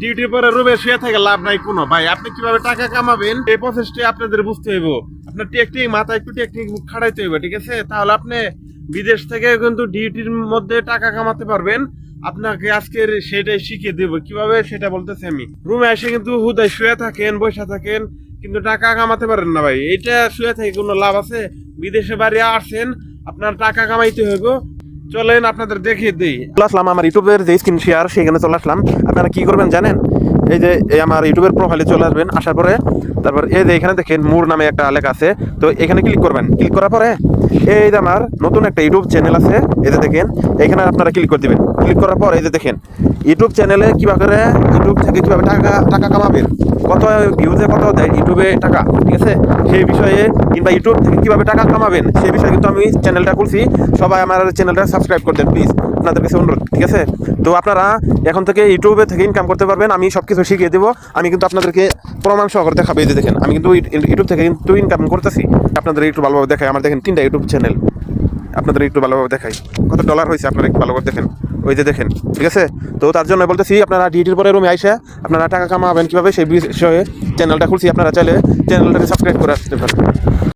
ডিউটির পরে রুমে শুয়ে থেকে লাভ নাই কোনো ভাই। আপনি কিভাবে টাকা কামাবেন এই প্রসেসটা আপনাদের বুঝতে হইব। আপনার টেকনিক মাথায় একটু টেকনিক খাটাইতে হইব, ঠিক আছে? তাহলে আপনি বিদেশ থেকে কিন্তু ডিউটির মধ্যে টাকা কামাতে পারবেন। আপনাকে আজকের সেটাই শিখিয়ে দেব কিভাবে, সেটা বলতেছি আমি। রুমে এসে কিন্তু হুদায় শুয়ে থাকেন, বসে থাকেন, কিন্তু টাকা কামাতে পারেন না ভাই। এটা শুয়ে থেকে কোনো লাভ আছে? বিদেশে বাড়ি আসছেন, আপনার টাকা কামাইতে হইব। চলেন আপনাদের দেখিয়ে দিই। চলে আসলাম আমার ইউটিউবের যে স্ক্রিন শেয়ার, সেখানে চলে আসলাম। আপনারা কি করবেন জানেন? এই যে আমার ইউটিউবের প্রোফাইলে চলে আসবেন। আসার পরে তারপর এই যে এখানে দেখেন মোর নামে একটা লেখা আছে, তো এখানে ক্লিক করবেন। ক্লিক করার পরে এই যে আমার নতুন একটা ইউটিউব চ্যানেল আছে, এই যে দেখেন এখানে আপনারা ক্লিক করে দিবেন। ক্লিক করার পর এই যে দেখেন ইউটিউব চ্যানেলে কিভাবে করে ইউটিউব থেকে কিভাবে টাকা কামাবেন, কত ভিউজে কত দেয় ইউটিউবে টাকা, ঠিক আছে? সেই বিষয়ে কিংবা ইউটিউব থেকে কিভাবে টাকা কামাবেন সেই বিষয়ে কিন্তু আমি চ্যানেলটা খুলছি। সবাই আমার চ্যানেলটা সাবস্ক্রাইব করে দেন প্লিজ, আপনাদের কাছে অনুরোধ, ঠিক আছে? তো আপনারা এখন থেকে ইউটিউবে থেকে ইনকাম করতে পারবেন। আমি সব কিছু শিখিয়ে দেবো। আমি কিন্তু আপনাদেরকে প্রমাণ সহকারে দেখাবো। এই যে দেখেন আমি কিন্তু ইউটিউব থেকে কিন্তু ইনকাম করতেছি। আপনাদের একটু ভালোভাবে দেখাই। আমার দেখেন 3টা ইউটিউব চ্যানেল, আপনাদের একটু ভালোভাবে দেখাই কত ডলার হয়েছে। আপনারা একটু ভালোভাবে দেখেন, ওই যে দেখেন, ঠিক আছে? তো তার জন্য বলতেছি আপনারা ডিউটির পরে রুমে আইসা আপনারা টাকা কামাবেন কীভাবে সেই বিষয়ে চ্যানেলটা খুলছি। আপনারা চাইলে চ্যানেলটাকে সাবস্ক্রাইব করে আসতে পারেন।